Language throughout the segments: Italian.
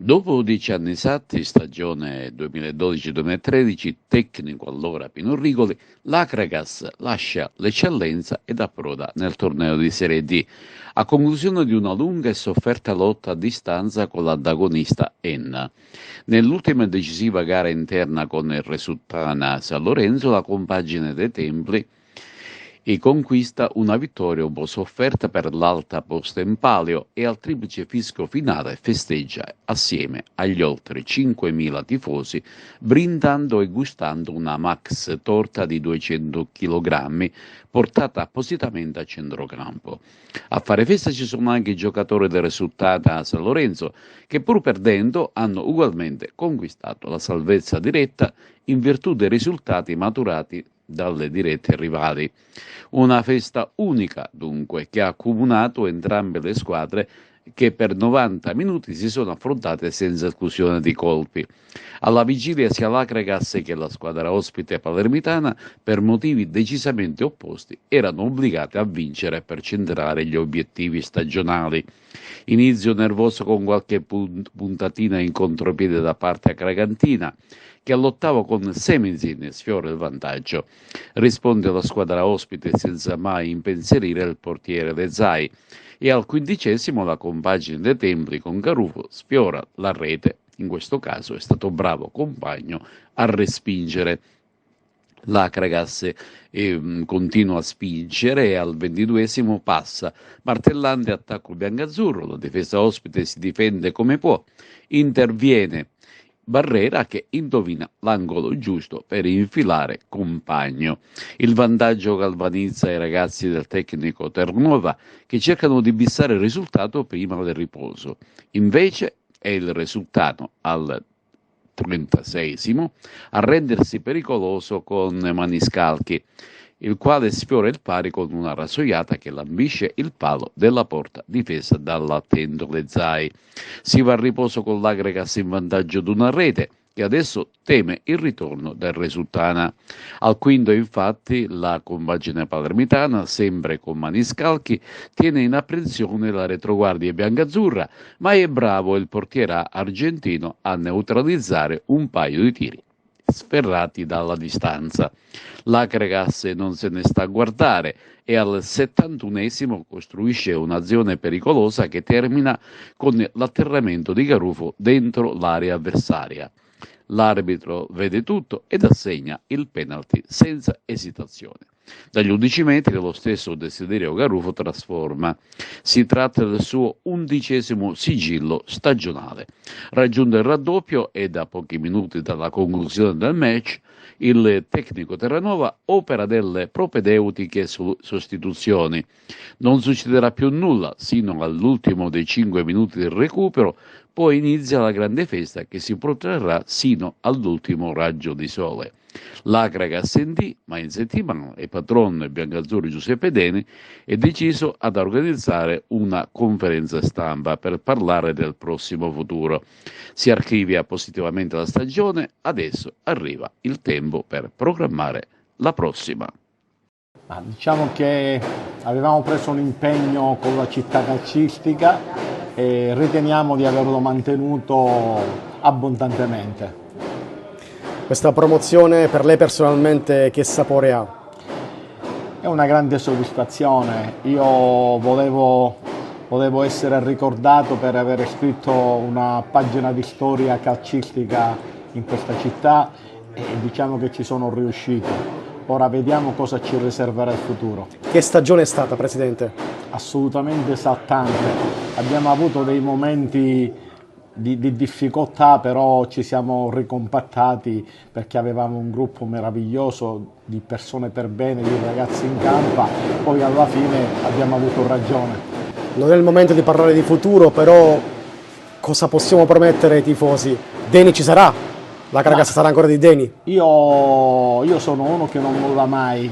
Dopo 10 anni esatti, stagione 2012-2013, tecnico allora Pino Rigoli, l'Akragas lascia l'eccellenza ed approda nel torneo di Serie D, a conclusione di una lunga e sofferta lotta a distanza con l'antagonista Enna. Nell'ultima e decisiva gara interna con il Resultana San Lorenzo, la compagine dei Templi e conquista una vittoria un po' sofferta per l'alta posta in palio e al triplice fischio finale festeggia assieme agli oltre 5.000 tifosi, brindando e gustando una Max torta di 200 kg portata appositamente a centrocampo. A fare festa ci sono anche i giocatori del risultato a San Lorenzo che pur perdendo hanno ugualmente conquistato la salvezza diretta in virtù dei risultati maturati dalle dirette rivali. Una festa unica, dunque, che ha accomunato entrambe le squadre che per 90 minuti si sono affrontate senza esclusione di colpi. Alla vigilia sia l'Akragas che la squadra ospite palermitana, per motivi decisamente opposti, erano obbligate a vincere per centrare gli obiettivi stagionali. Inizio nervoso con qualche puntatina in contropiede da parte akragantina, che all'ottavo con Semizin sfiora il vantaggio. Risponde la squadra ospite senza mai impensierire il portiere De Zai e al 15° la compagine dei Templi con Garufo sfiora la rete. In questo caso è stato bravo compagno a respingere. L'Akragas continua a spingere e al 22° passa martellante attacco biancazzurro, la difesa ospite si difende come può, interviene Barrera che indovina l'angolo giusto per infilare compagno. Il vantaggio galvanizza i ragazzi del tecnico Ternuova che cercano di bissare il risultato prima del riposo. Invece è il risultato al 36° a rendersi pericoloso con Maniscalchi, il quale sfiora il pari con una rasoiata che lambisce il palo della porta difesa dall'attento Lezzai. Si va a riposo con l'Akragas in vantaggio di una rete che adesso teme il ritorno del Resultana. Al quinto, infatti, la compagine palermitana, sempre con Maniscalchi, tiene in apprensione la retroguardia biancazzurra, ma è bravo il portiere argentino a neutralizzare un paio di tiri sferrati dalla distanza. L'Akragas non se ne sta a guardare e al 71° costruisce un'azione pericolosa che termina con l'atterramento di Garufo dentro l'area avversaria. L'arbitro vede tutto ed assegna il penalty senza esitazione. Dagli 11 metri lo stesso Desiderio Garufo trasforma. Si tratta del suo 11° sigillo stagionale. Raggiunto il raddoppio e da pochi minuti dalla conclusione del match, il tecnico Terranova opera delle propedeutiche sostituzioni. Non succederà più nulla sino all'ultimo dei 5 minuti del recupero, poi inizia la grande festa che si protrarrà sino all'ultimo raggio di sole. L'Akragas sentì, ma in settimana il patrono biancazzurro Giuseppe Deni è deciso ad organizzare una conferenza stampa per parlare del prossimo futuro. Si archivia positivamente la stagione, adesso arriva il tempo per programmare la prossima. Diciamo che avevamo preso un impegno con la città calcistica e riteniamo di averlo mantenuto abbondantemente. Questa promozione per lei personalmente che sapore ha? È una grande soddisfazione. Io volevo essere ricordato per aver scritto una pagina di storia calcistica in questa città e diciamo che ci sono riuscito. Ora vediamo cosa ci riserverà il futuro. Che stagione è stata, Presidente? Assolutamente esaltante. Abbiamo avuto dei momenti di difficoltà, però ci siamo ricompattati perché avevamo un gruppo meraviglioso di persone per bene, di ragazzi in campo, poi alla fine abbiamo avuto ragione. Non è il momento di parlare di futuro, però cosa possiamo promettere ai tifosi? Deni ci sarà? L'Akragas sarà ancora di Deni? Io sono uno che non molla mai.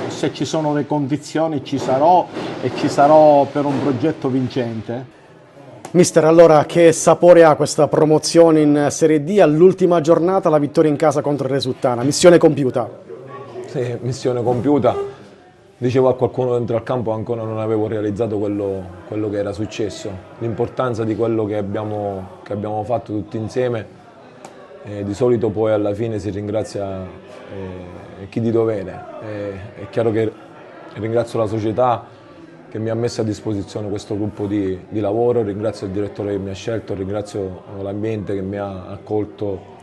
Se ci sono le condizioni ci sarò e ci sarò per un progetto vincente. Mister, allora che sapore ha questa promozione in Serie D all'ultima giornata, la vittoria in casa contro il Resultana? Missione compiuta? Sì, missione compiuta. dicevo a qualcuno dentro al campo, ancora non avevo realizzato quello che era successo, l'importanza di quello che abbiamo fatto tutti insieme. Di solito poi alla fine si ringrazia chi di dovere. È chiaro che ringrazio la società che mi ha messo a disposizione questo gruppo di lavoro, ringrazio il direttore che mi ha scelto, ringrazio l'ambiente che mi ha accolto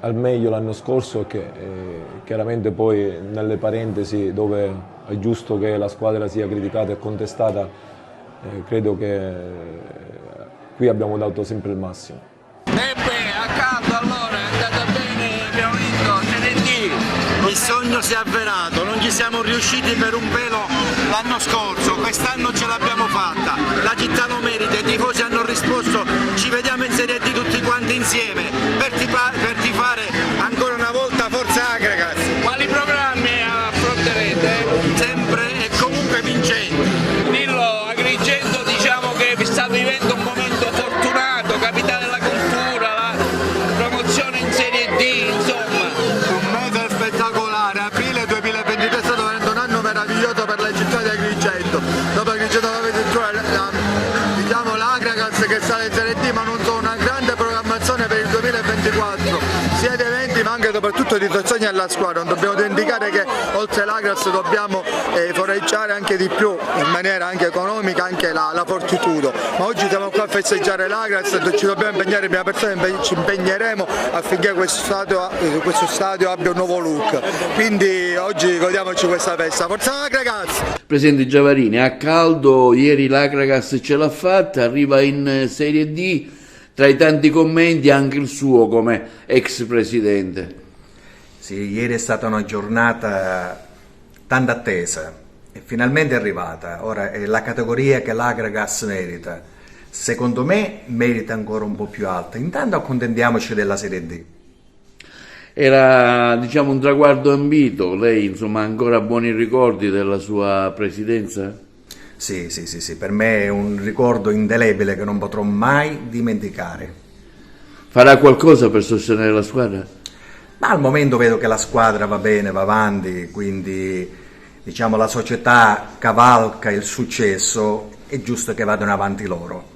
al meglio l'anno scorso e che chiaramente poi nelle parentesi dove è giusto che la squadra sia criticata e contestata, credo che qui abbiamo dato sempre il massimo. A caldo allora, è andata bene, abbiamo vinto Serie D. Il sogno si è avverato, non ci siamo riusciti per un pelo l'anno scorso, quest'anno ce l'abbiamo fatta, la città lo merita, i tifosi hanno risposto, ci vediamo in Serie D tutti quanti insieme, per tifare ancora una volta Forza Agragas. Quali programmi affronterete? Sempre e comunque vincenti. Dillo, Agrigento diciamo che sta vivendo un momento fortunato, capitale della cultura, la promozione in Serie D, insomma. Un mese spettacolare, aprile 2023 è stato un anno meraviglioso per la città di Agrigento. Dopo Agrigento diciamo l'Agragas che sale in Serie D, ma non solo, una grande programmazione per il 2024, sia di eventi ma anche soprattutto di sostegno alla squadra. Non dobbiamo dimenticare che oltre l'Agragas dobbiamo foreggiare anche di più in maniera anche economica anche la Fortitudo, ma oggi siamo qua a festeggiare l'Agragas, ci dobbiamo impegnare, prima persona ci impegneremo affinché questo stadio abbia un nuovo look, quindi oggi godiamoci questa festa. Forza Agragas! Presidente Giavarini, a caldo, ieri l'Agragas ce l'ha fatta, arriva in Serie D, tra i tanti commenti anche il suo come ex presidente. Sì, ieri è stata una giornata tanto attesa e finalmente è arrivata. Ora è la categoria che l'Agragas merita. Secondo me merita ancora un po' più alta. Intanto accontentiamoci della Serie D. Era, diciamo, un traguardo ambito. Lei, insomma, ha ancora buoni ricordi della sua presidenza? Sì, per me è un ricordo indelebile che non potrò mai dimenticare. Farà qualcosa per sostenere la squadra? Ma al momento vedo che la squadra va bene, va avanti, quindi diciamo la società cavalca il successo, è giusto che vadano avanti loro.